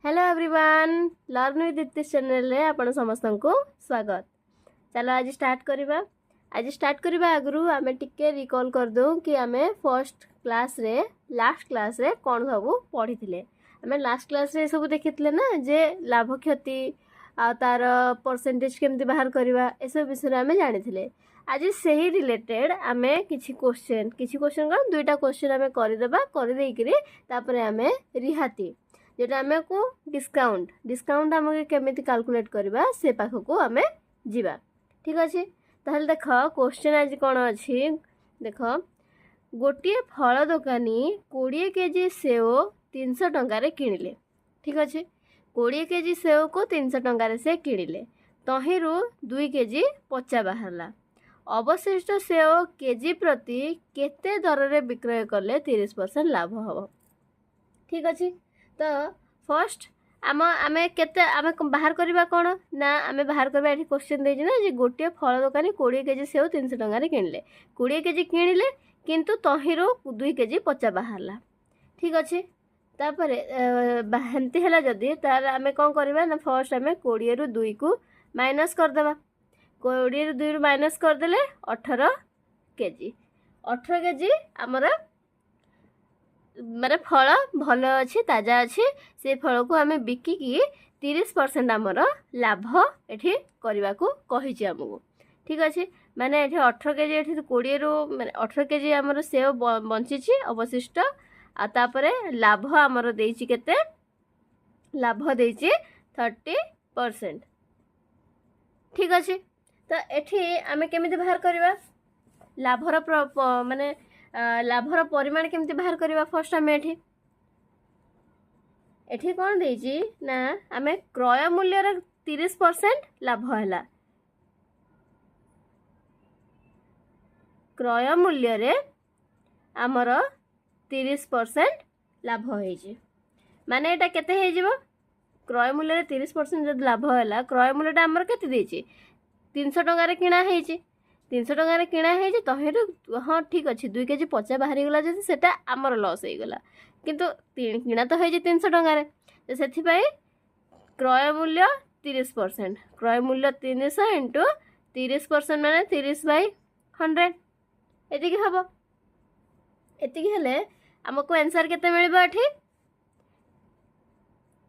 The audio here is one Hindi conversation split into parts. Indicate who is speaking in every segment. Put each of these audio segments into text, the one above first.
Speaker 1: Hello everyone, learn with Deepti channel रे आपण समस्त को स्वागत। चलो आज स्टार्ट करवा आगु आम टिके रिकॉल कर दूँ कि आम फर्स्ट क्लास रे लास्ट क्लास रे कौन सब पढ़ी थे। आम लास्ट क्लास रे सब देखी ना जे लाभ क्षति आ तार परसेंटेज केमती बाहर करवा एसब विषय आम जानी। आज से ही रिलेटेड आम किसी क्वेश्चन कौन दुईटा क्वेश्चन आम करदे आम रिहाती जेटा आम को डिस्काउंट आम केमी कैलकुलेट करवा से पाख को आम जीवा। ठीक अच्छे, ताहले देख क्वेश्चन आज कौन अच्छी देख। गोटे फल दोकानी 20 केजी सेव 300 टंकार किणिले। ठीक अच्छे, 20 केजी सेव को 300 टंकार से किणिले, तहिंरु 2 केजी पचा बाहरला। अवशिष्ट सेव केजी प्रति केते दर रे विक्रय कले 30% लाभ हम। ठीक अच्छे, तो फर्स्ट आम केते बाहर करवा कौन ना आम बाहर करवा ये क्वेश्चन देना जे गोटे फल दोकानी 20 केजी सेव 300 टंकार किणिले, 20 केजी किणिले किंतु तहिंरु 2 केजी पचा बाहरला। ठीक अच्छे, तापर हेमती है जदि तार आम कौन करवा ना फर्स्ट आम 20 रु 2 को माइनस करदे। 20 रु 2 माइनस करदे 18 केजी। 18 केजी आमर माने फल भल अच्छी ताजा अच्छी से फल को आम बिकिकी 30% आमर लाभ एठी करने को कही आमको। ठीक अच्छे, माने एठी 18 केजी एठी 20 रु माने 18 केजी आमर सेव बंची अवशिष्ट आतापरे लाभ आमर देइछि केते लाभ देइछि 30%। ठीक अच्छे, तो एठी आम केमिति बाहर करवा लाभर माने लाभर परिमाण केमती बाहर करवा। फर्स्ट आम एठी कौन देइछि ना आम क्रय मूल्यर 30% लाभ है। क्रय मूल्य रे आमर 30% लाभ होइछि, माने एटा केते हे जिवो क्रय मूल्य रे 30% जद लाभ है। क्रय मूल्यटा आमर केते देइछि 300 टंकार किणा हेइछि। 300 टंकार किणा है तहिंरु हाँ ठीक अच्छे 2 केजी पचा बाहरी गला जदि सेटा आमर लॉस हो गला, किंतु किणा तो है 300 टंकार से क्रय मूल्य 30%। क्रय मूल्य 300 इंटू 30% माने 30/100 एतिकी हम। एतिकी हेले आमको आंसर केते मिलबो एठी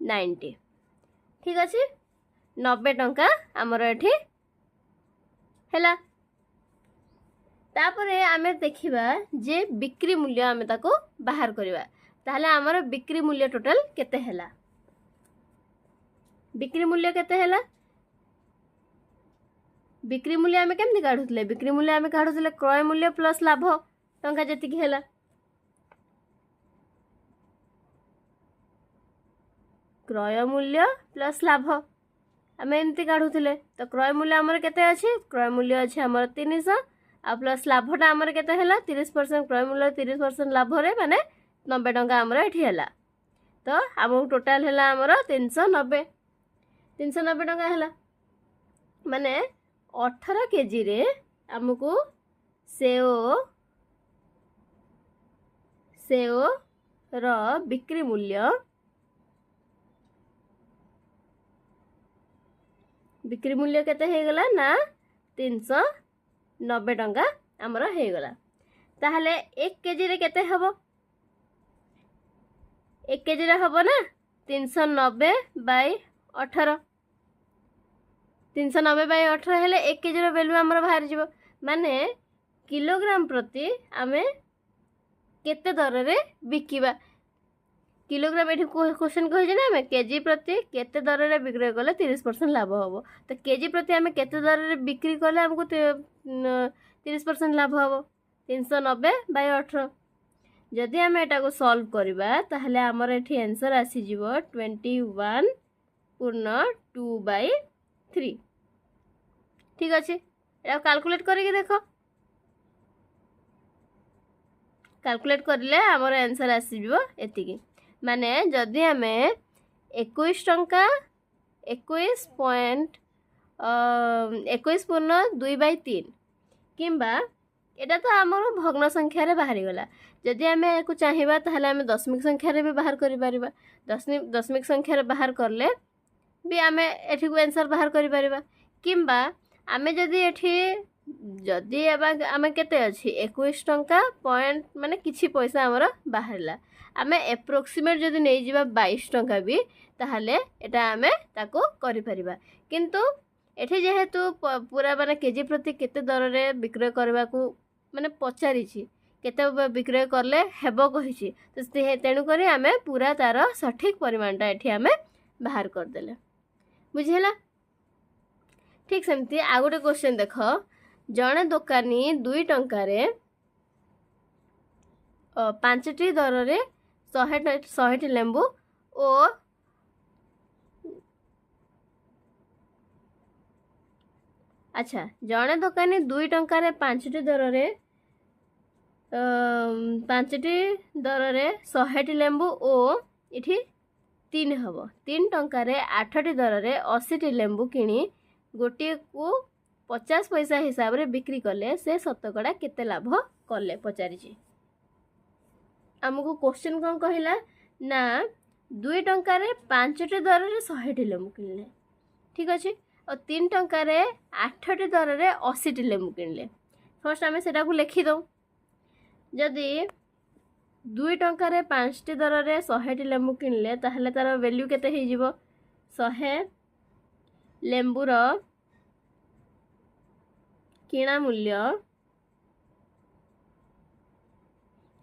Speaker 1: 90। ठीक अच्छे, 90 टंका आमर एठी हैला। तापरे आमे देखिबा जे बिक्री मूल्य आमे ताको बाहर करवा। ताहले आमर बिक्री मूल्य टोटल केते हैला। बिक्री मूल्य केते हैला, बिक्री मूल्य आमे केमति काढुतले बिक्री मूल्य आमे काढुतले क्रय मूल्य प्लस लाभ टंका जतिकी हैला। क्रय मूल्य प्लस लाभ आमे एमति काढुतले, तो क्रय मूल्य आमर केते अछि क्रय मूल्य अछि आमर 300 आ प्लस लाभटा आमर केते हैला 30%। क्रय मूल्य 30% लाभ रे माने 90 टंका आमर एठी हैला। तो आमको टोटाल हैला आमर 390 टंका हैला। माने 18 केजी रे आमको सेव रो बिक्री मूल्य केते हे गला ना 390 टंका आमर हे गला। ताहले 1 केजी रे केते हबो 1 केजी रे हबो ना 390/18। 390/18 हेले 1 केजी रो वैल्यू आमर बाहर जिवो, माने किलोग्राम प्रति आमे केते दर रे बिकिबा। किलोग्राम एठी क्वेश्चन कहि ना आमे केजी प्रति केते दर रे विक्रय कले 30% लाभ हबो। तो केजी प्रति आमे केते दर रे बिक्री कले हमको 30% लाभ हबो 390/18। जदि आम एटा को सॉल्व करबा ताहले हमर एठी आंसर आसी जिवो 21.2/3। ठीक अच्छे, एटा कैलकुलेट करके देखो। कैलकुलेट करले हमर आंसर आसी जिवो एतिकी, माने जदि आम 21 टंका 21.2/3 किंबा एटा तो आमर भग्न संख्यार बाहरी गला जदि आम या चाहिए ताहले आम दशमिक संख्यार भी बाहर कर दशमिक संख्यार बाहर करले भी आम एठी को आंसर बाहर कर पारिबा किंबा आम जदि एठी जदि आम केते अछि 21 टंका पॉइंट माने किछि पैसा हमर बाहरला आम एप्रोक्सीमेट जदि नहीं जिबा 22 टंका भी ताहले एटा आम ताको करि परिबा किंतु एठी जेहेतु पूरा माने केजी प्रति केते दर रे विक्रय करबा को माने पचारि केते विक्रय करले हेबो कहिछि तो तेणु करी आम पूरा तार सठिक परिमाणटा एठी आम बाहर कर देले बुझेला। ठीक सेमती आ गोटे क्वेश्चन देख जड़े दोकानी 2 टंकार 5टी दर रे 100टी लेंबू और अच्छा जड़े दोकानी 2 टंकार 5टी दर रे 5टी दर रे 100टी लेंबू और इठी 3 हम 3 टंकार 8टी दर रे 80टी लेंबू किणी गोटे को 50 पैसा हिसाब रे बिक्री कले से शतकड़ा केते लाभ कले पचारि आमको क्वेश्चन कौन कहला ना 2 टंकार 5टी दर रे 100टी लेंबू किणले ठीक अच्छे और 3 टंकार 8टी दर रे 80टी लेंबू किणले फर्स्ट आम सेटा को लिखि दो जदि 2 टंकार 5टी दर रे 100टी लेंबू किणले ताहले तार वैल्यू केते हे जिवो 100 लेंबूर किणा मूल्य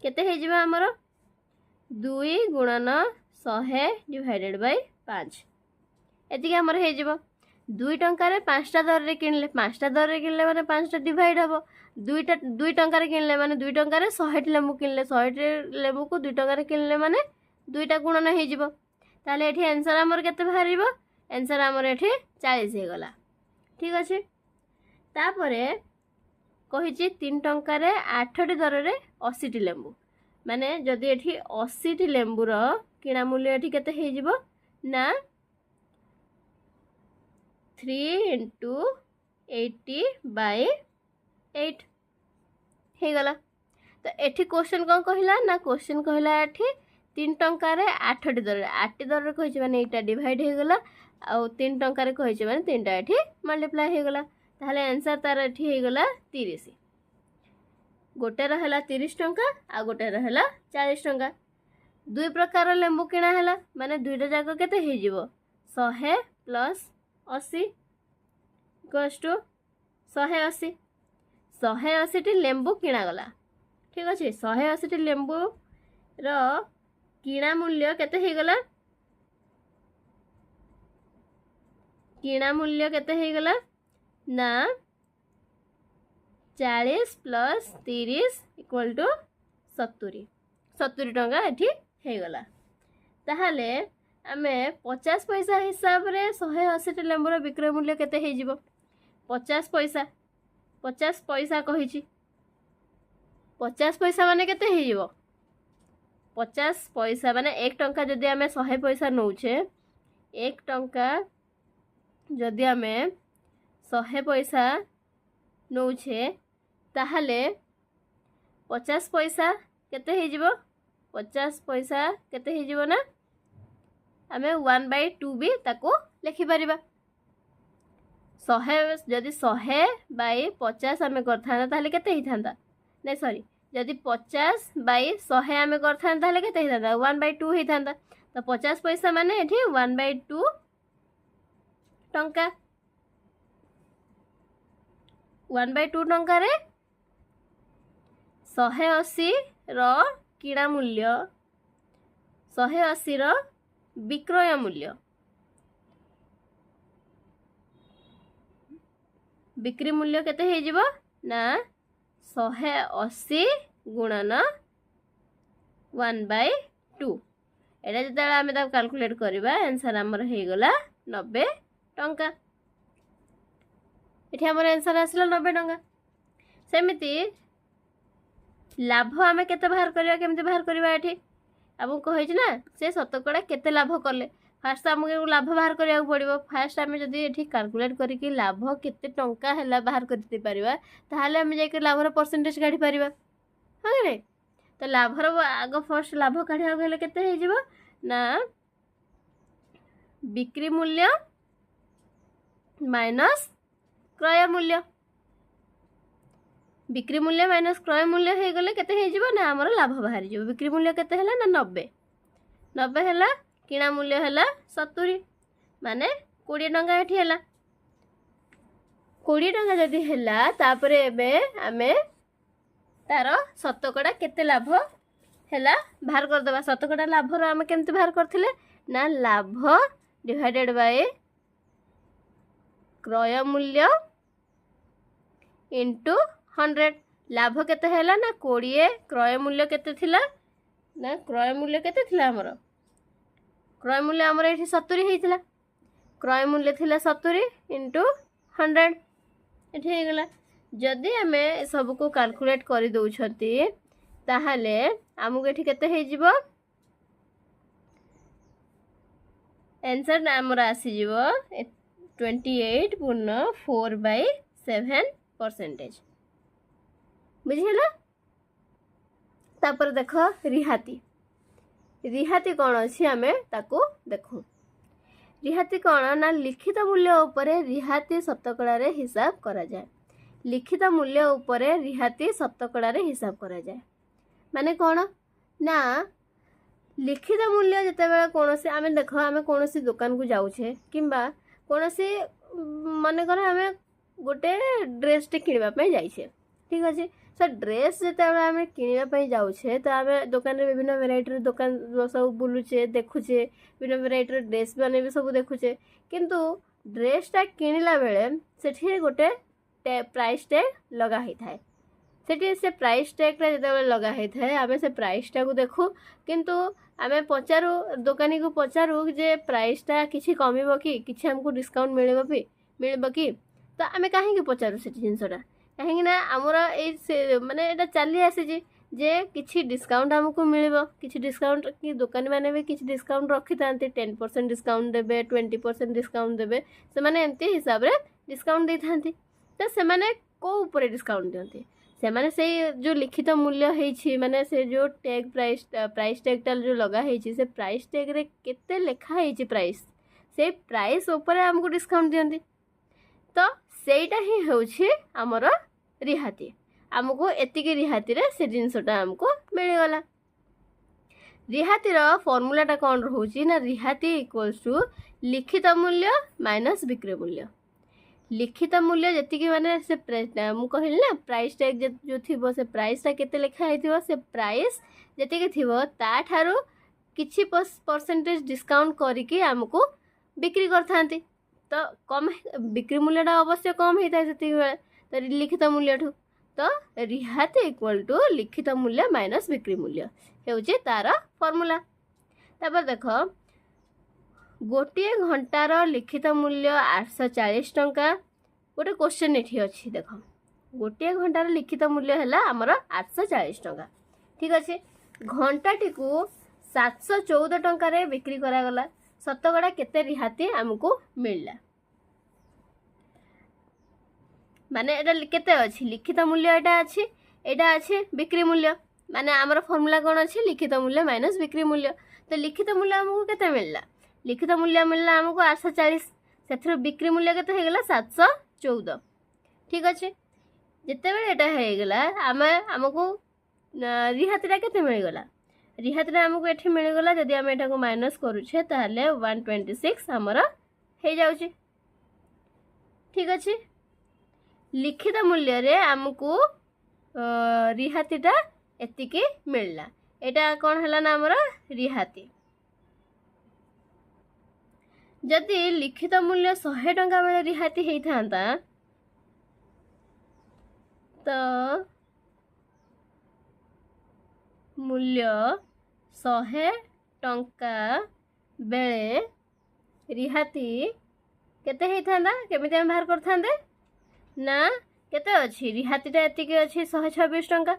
Speaker 1: केते हे जिवो हमर 2 गुणन 100 डिवाइडेड बाय 5 एतिके हमर हे जिवो 2 टंकार 5टा दर रे किणले 5टा दर रे किणले माने 5टा डिवाइड हबो 2 टंकार किणले माने 2 टंकार 100टी लेंबू किणले 100टी लेंबू को 2 टंकार किणले माने 2टा गुणन हे जिवो ताले एठी आंसर हमर केते बाहरिबो आंसर हमर एठी 40 हे गला ठीक अछि तापरे कहिछि 3 टंकार 8टी दर रे 80टी लेंबू माने जदि एठी 80टी लेंबूर किणा मूल्य एठी केते हे जिवो ना 3 into 80 by 8 हे गला तो एठी क्वेश्चन कौन कहला ना क्वेश्चन कहला एठी 3 टंकार 8टी दर 8टी दर कहिछि माने एटा डिवाइड हे गला आ 3 टंकार कहिछि माने 3टा एठी मल्टीप्लाई हे गला ताहले आंसर तार एठी हे गला 30 गोटे रहला 30 टंका आ गोटे रहला 40 टंका 2 प्रकार लेंबू किणा हैला माने दुईटा जाक केते हे जिवो 100 प्लस 80 इक्वल्स टू 180 180टी लेंबू किणा गला ठीक अच्छे 180टी लेंबू रो किणा मूल्य केते हे गला किणा मूल्य केते हे गला ना 40 प्लस 30 इक्वल टू 70 टंका एठी हे गला ताहले आमे 50 पैसा हिसाब रे 180टी लेंबूर विक्रय मूल्य केते हे जिवो 50 पैसा कहिछि 50 पैसा माने केते हे जिवो 50 पैसा माने 1 टंका जदि आमे 100 पैसा नौछे 1 टंका जदि आमे 100 पैसा नौछे ताहले 50 पैसा केते हे जिवो 50 पैसा केते हे जिवो ना आमे 1/2 भी ताको लिखि परिबा 100 जदि 100/50 आमे करथाना ताहले केते हि थांदा नै सॉरी जदि 50/100 आमे करथाना ताहले केते हि थांदा 1/2 हि थांदा तो 50 पैसा माने एठी 1/2 टंका 1/2 टंका रे 180 रो किणा मूल्य 180 रो विक्रय मूल्य बिक्री मूल्य केते हे जिवो ना 180 गुणन 1/2 एटा जते आमे ता कैलकुलेट करबा आंसर हमर हे गला 90 टंका एठी हमर आंसर आसला 90 टंका सेमिति लाभ आमे केते बाहर करबा केमते बाहर करबा एठी अब कहि ना से शतकड़ा केते लाभ कले फास्ट आमको लाभ बाहर करिया पड़िबो। फास्ट आमे जदी एठी कैलकुलेट करिकि लाभ केते टंका हैला बाहर करते परिबा ताहाले आमे जाके लाभर परसेंटेज काढी परिबा हां रे। तो लाभर आग फर्स्ट लाभ काढिया गेले केते हे जिवो ना बिक्री मूल्य माइनस क्रय मूल्य। बिक्री मूल्य माइनस क्रय मूल्य हे गले केते हे जिवो ना हमर लाभ बाहर जिवो। बिक्री मूल्य केते हैला ना 90 हैला, किणा मूल्य हैला 70 माने 20 टंका एठी हैला। 20 टंका जदी हैला तापरे एबे आमे तार शतकड़ा केते लाभ हैला बाहर कर दबा। शतकड़ा लाभ रो आमे केमते बाहर करथिले ना लाभ डिवाइडेड बाय क्रय मूल्य इनटू 100। लाभ केते हैला ना 20, क्रय मूल्य केते थिला ना क्रय मूल्य केते थिला हमरो। क्रय मूल्य हमर एठी 70 हेतिला। क्रय मूल्य थिला 70 इनटू 100 एठी हे गेला। जदि आमे सब को कैलकुलेट करि दउछती ताहाले हमको एठी केते हे जिवो आंसर हमर आसी जिवो 28.4/7%। बुझिला। तापर देखो रिहाती। रिहाती कौन अच्छी आमे ताको देखो। रिहाती कौन ना लिखित मूल्य उपरे रिहाती शतकड़ा रे हिसाब करा जाए। लिखित मूल्य उपरे रिहाती शतकड़ा रे हिसाब करा जाए माने कौन ना लिखित मूल्य जते बेला कोनोसी आमे देखो आमे कोनोसी दुकान को जाउछे किंबा कोनोसी माने करे आमे गोटे ड्रेस टे किनिबा पे जाइछे ठीक अछि। सो ड्रेस जते बेला आमे किनिबा पे जाउछे तो आमे दुकान रे विभिन्न वेराइटी रे दुकान सब बुलुछे देखुछे विभिन्न वेराइटी रे ड्रेस माने भी सब देखुछे किंतु ड्रेस टा किनिला बेले सेठी गोटे प्राइस टैग लगा ही थाए। सेठी से प्राइस टैग रे जते बेला लगा ही थाए आमे से प्राइस टा को देखु किंतु आमे पचारू दुकानी को पचारू जे प्राइस टा किछि कमिबो कि किछि हमको डिस्काउंट मिलबो कि तो आमे काहे कि पचारू सेठी जिंसटा काहे ना हमरा ए माने एटा चली आसे जे किछि डिस्काउंट हमको मिलबो किछि डिस्काउंट कि दुकानी माने भी किछि डिस्काउंट रखि थांते 10% डिस्काउंट देबे 20% डिस्काउंट देबे से माने एम्ति हिसाब रे डिस्काउंट दे थांती। तो से माने को ऊपर डिस्काउंट दियंती से माने से जो लिखित मूल्य हेछि माने से जो टैग प्राइस टैग टा जो लगा हेछि से प्राइस टैग रे केते लेखा हेछि प्राइस से प्राइस ऊपर हमको डिस्काउंट दियंती। तो सेटा ही होछि हमर रिहाती। हमको एतिके रिहाती रे से जिंसटा हमको मिल गला। रिहाती रो फार्मूला टा कोन रहउछि ना रिहाती इक्वल्स टू लिखित मूल्य माइनस बिक्री मूल्य। लिखित मूल्य जति कि माने से मु कहली ना प्राइस टैग जो थिबो से प्राइस ता केते लेखा हेतिबो से प्राइस जति कि थिबो ता थारो किछि परसेंटेज डिस्काउंट करिकि हमको बिक्री करथांती। तो कम बिक्री मूल्य टा अवश्य कम हेता जति बेले तो लिखित मूल्य ठो तो रिहाती इक्वल टू लिखित मूल्य माइनस बिक्री मूल्य हेउचे तार फार्मूला। तापर देखो गोटे घंटार लिखित मूल्य 840 टंका। गोटे क्वेश्चन एठी अछि देखो गोटे घंटार लिखित मूल्य हैला हमर 840 टंका ठीक अछि। घंटाटी को 714 टंका रे बिक्री करा गला शतकड़ा केते रिहाती हमको मिलला माने एटा केते अछि लिखित मूल्य एटा अछि बिक्री मूल्य माने हमर फार्मूला कोन अछि लिखित मूल्य माइनस बिक्री मूल्य। तो लिखित मूल्य हमको केते मिलला लिखित मूल्य मिलला हमको 840 सेथरो बिक्री मूल्य केते हे गेला 714 ठीक अछि। जते बेले एटा हे गेला हमको रिहातीटा केते मिल गला रिहातीटा हमको एठी मिल गला जदी हम एटा को माइनस करू छे ताले 126 हमर हे जाउची ठीक अछि। लिखित मूल्य रे हमको रिहातीटा एतिके मिलला एटा कोन हला ना हमर रिहाती। जदि लिखित मूल्य 100 टंका बेले रिहाती हेई थांता तो मूल्य 100 टंका बेले रिहाती केते हेई थांदा केमिते हम बाहर कर थांदे ना केते अछि रिहातीटा एतिके अछि 126 टंका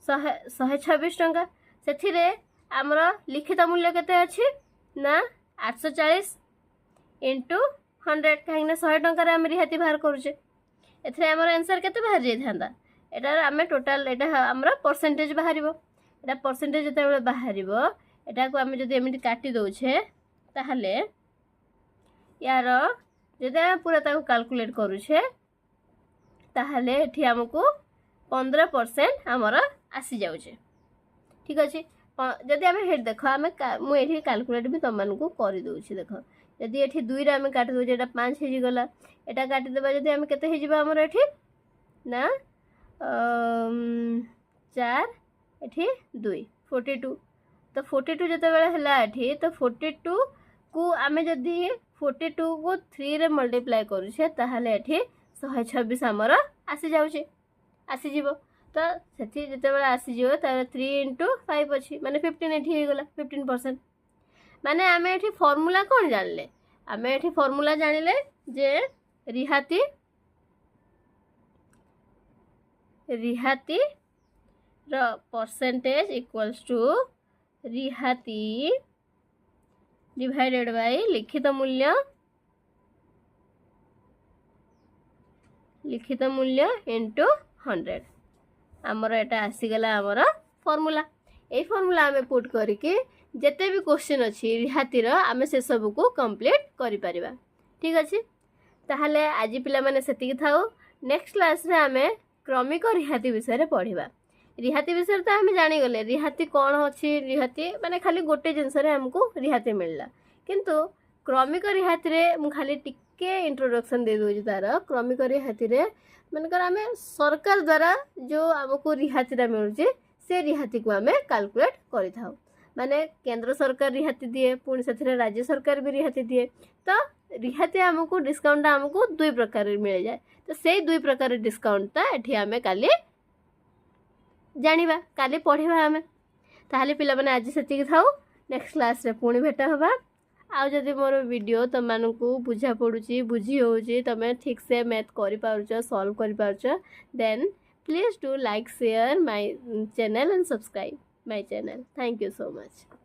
Speaker 1: 126 टंका सेथिरे हमर लिखित मूल्य केते अछि ना 840 इंटू 100 कहीं 100 टकर आम रिहाती बाहर करुचे एथरे आमर आंसर केते बाहर जाइथांदा एटार आमे टोटल एटा हमर परसेंटेज बाहरिबो एटा परसेंटेज जते बेले बाहरिबो एटा को आमे जदि एमिति काटी दउछे ताहले यार जदि आमे पूरा ताको कैलकुलेट करूछे ताहले एठी हमको 15% हमर आसी जाउछे ठीक अछि जदि आमे हेड देखो आमे मु एठी कैलकुलेट भी तम मानकू करि दउछि देखो जदि एठी 2 रे आमे काटि दउछे एटा 5 हेजि गला एटा काटि देबा जदि आमे केते हेजिबा हमर एठी ना 4 एठी 2 42 तो 42 जते बेले हला एठी तो 42 को आमे जदि 42 को 3 रे मल्टीप्लाई करूछे ताहाले एठी 126 हमर आसी जाउछे आसी जीवो तो सेठी जते बेले आसी जीवो तारे 3 into 5 अछि माने 15 एठी हे गला 15% माने आमे एठी फार्मूला कोन जानले आमे एठी फार्मूला जानिले जे रिहाती रो परसेंटेज इक्वल्स टू रिहाती डिवाइडेड बाय लिखित मूल्य इनटू 100 आमर एटा आसीगला आमर फार्मूला ए फार्मूला आमे पुट करके जेते भी क्वेश्चन अछि रिहातीर आमे से सब को कंप्लीट करि परिबा ठीक अछि ताहले आज पिला माने सेतिक थाउ नेक्स्ट क्लास रे आमे क्रमिक रिहाती विषय रे पढिबा रिहाती विषय तो आमे जानि गले रिहाती कोन अछि रिहाती माने खाली गोटे जिंस रे हमको रिहाती मिलला किंतु क्रमिक रिहाती रे मु खाली टिके इंट्रोडक्शन दे दोजी तार क्रमिक रिहाती रे मानकर आमे सरकार द्वारा जो हमको रिहाती रा मिलुची से रिहाती को आमे कैलकुलेट करि थाउ माने केंद्र सरकार रिहाती दिए पुणी से राज्य सरकार भी रिहाती दिए तो रिहाती हमको डिस्काउंट हमको 2 प्रकार मिल जाए तो से 2 प्रकार डिस्काउंट एठी आमे काली जानिबा काली पढ़िबा आमे ताहले पिला माने आज सेति थाउ नेक्स्ट क्लास रे पुणी भेट हबा आ जदि मोर वीडियो तम मानकू बुझा पडुची बुझी होउची तमे ठीक से मैथ करि पाउछ सॉल्व करि पाउछ then please do like share my channel and subscribe my channel. Thank you so much.